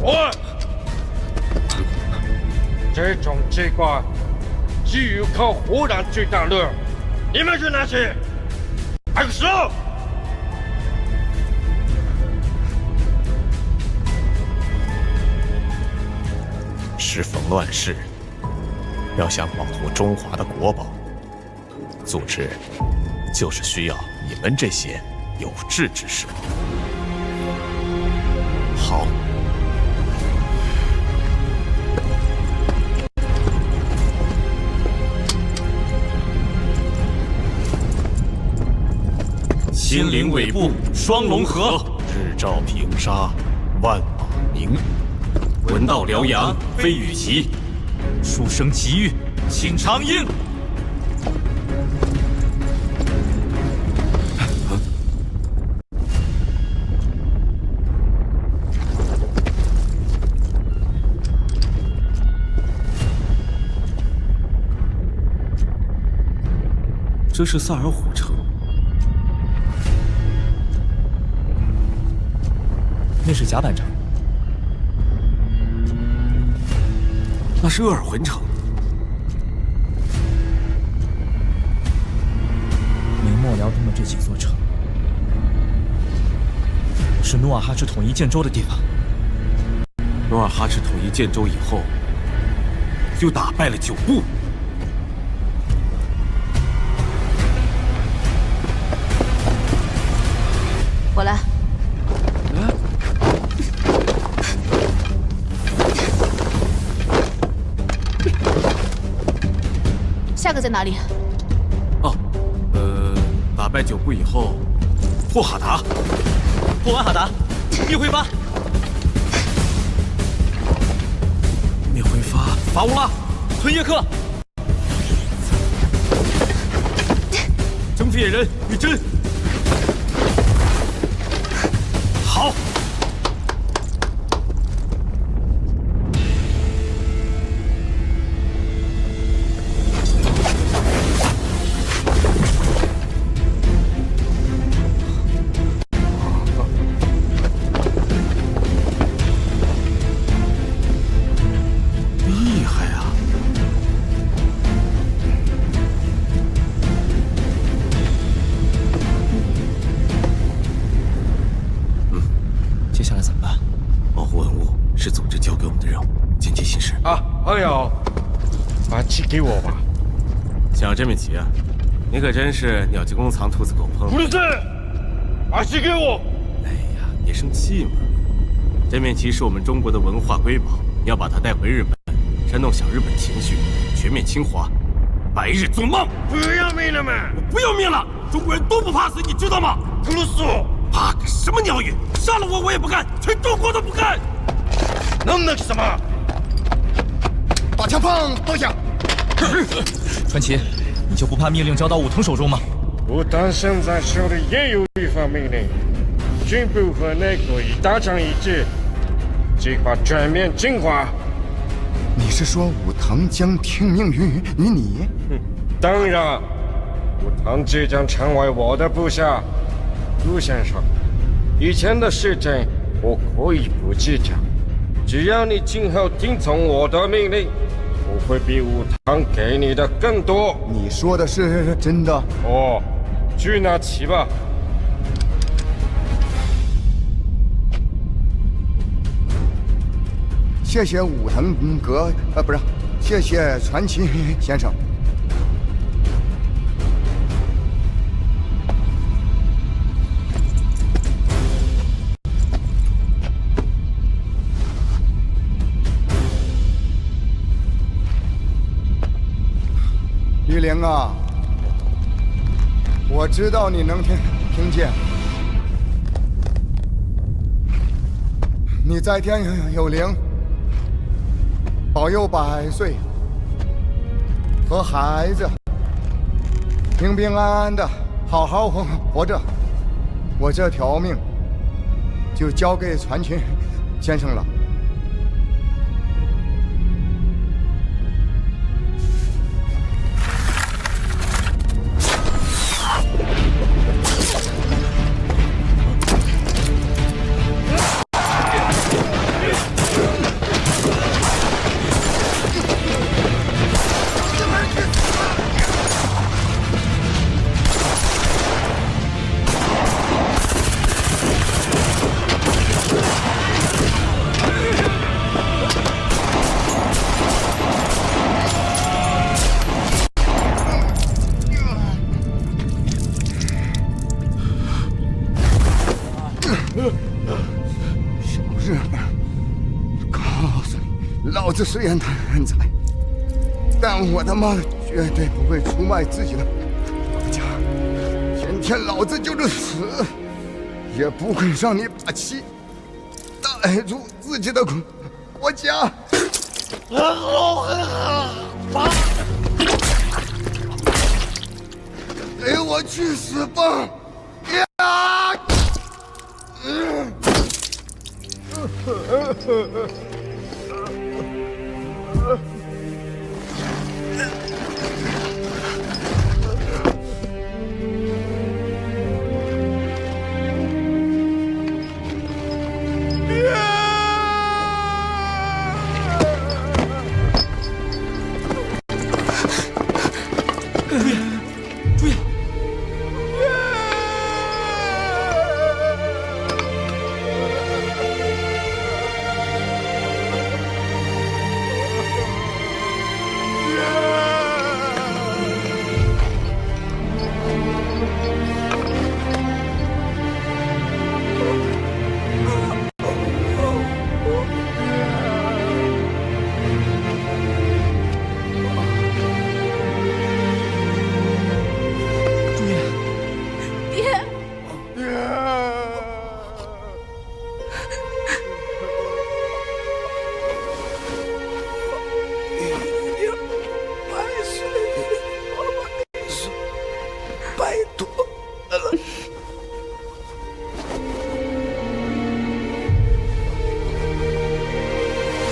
喂，这种机关只有靠火燃最大热，你们是哪些？还有手！时逢乱世，要想保护中华的国宝，组织就是需要你们这些有志之士。好。金陵尾部双龙河，日照平沙，万马鸣。闻道辽阳飞羽旗，书生奇遇请长音。这是萨尔虎城。那是甲板城，那是鄂尔浑城。明末辽东的这几座城，是努尔哈赤统一建州的地方。努尔哈赤统一建州以后，就打败了9部。我来。下个在哪里？哦，打败9部以后，破哈达，破完哈达，灭挥发，灭挥发，法乌拉，吞叶克，征服野人与真，好。把鸡给我吧。小真面旗啊，你可真是鸟鸡公藏，兔子狗烹。不是，把鸡给我。哎呀，别生气嘛。真面旗是我们中国的文化瑰宝，你要把它带回日本，煽动小日本情绪，全面侵华，白日做梦。不要命了吗？我不要命了！中国人都不怕死，你知道吗？普鲁斯，怕个什么鸟语？杀了我也不干，全中国都不干。能那什么？把枪放放下！传奇，你就不怕命令交到武藤手中吗？武藤现在手里也有一份命令，军部和内阁已达成一致，计划全面进化。你是说武藤将听命于你？当然，武藤即将成为我的部下。陆先生，以前的事情我可以不计较，只要你今后听从我的命令，我会比武藤给你的更多。你说的是真的？哦，去拿旗吧。谢谢武藤阁，不是，谢谢传奇先生。玉玲啊，我知道你能听见，你在天有灵，保佑100岁和孩子平平安安的好好活着。我这条命就交给传奇先生了。小日本，告诉你，老子虽然贪财，但我他妈的绝对不会出卖自己的国家。今天老子就是死，也不会让你把妻带入自己的国家。给我去死吧！注意！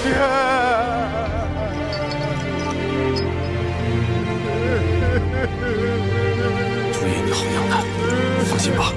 朱爷，你好样的，放心吧。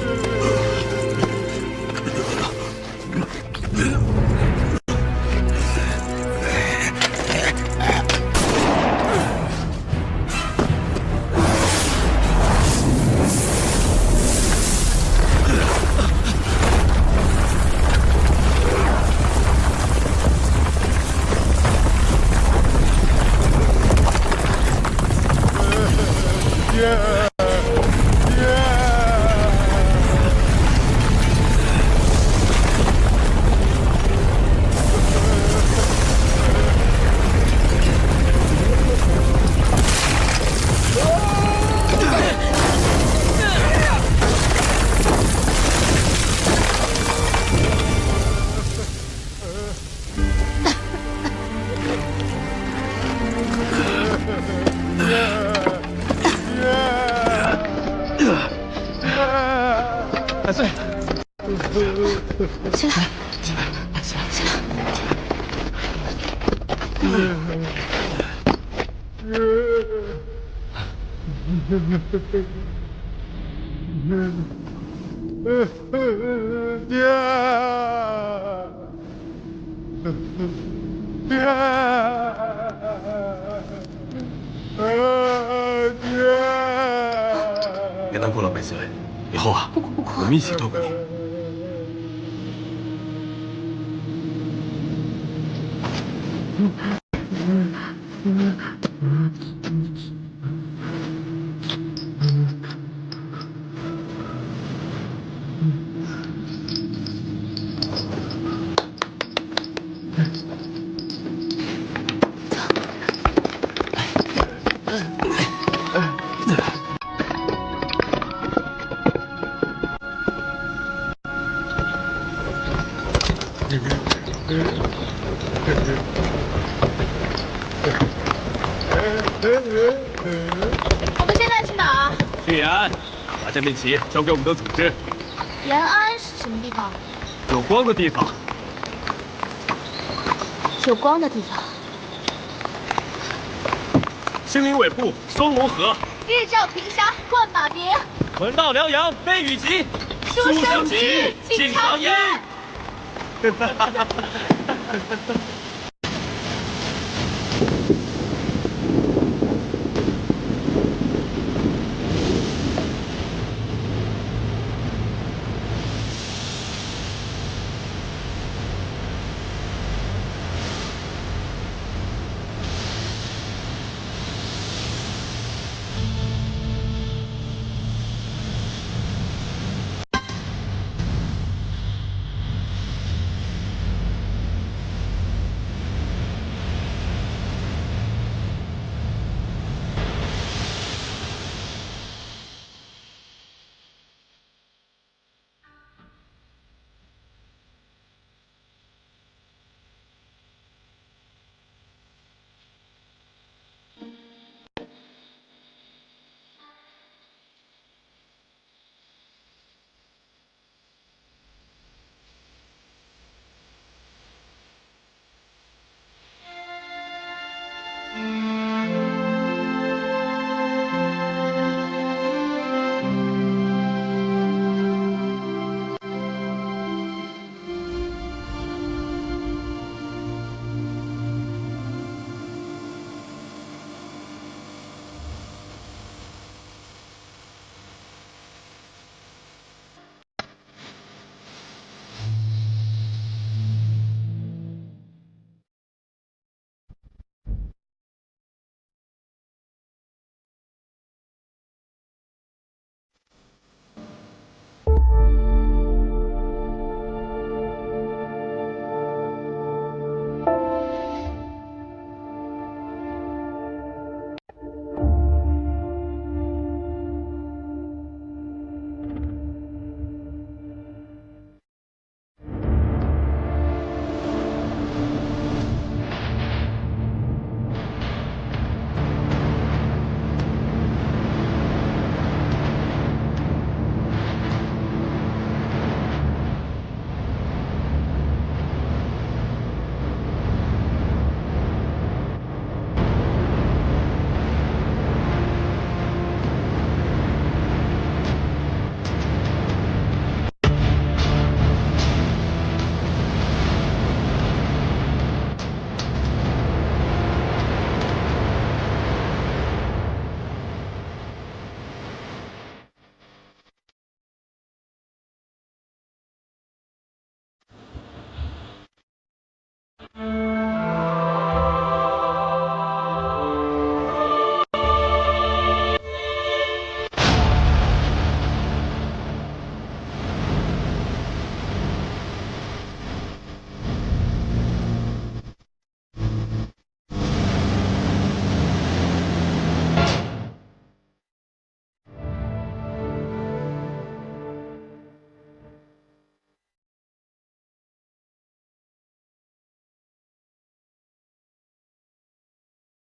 万岁！起来，起来。别难过了，百岁。以后啊，我们一起照顾你。我们现在去哪儿？去延安，把这面旗交给我们的组织。延安是什么地方？有光的地方。有光的地方。新林尾部，双龙河。日照平沙，万马鸣。闻道辽阳，飞羽集。书生起，敬长烟。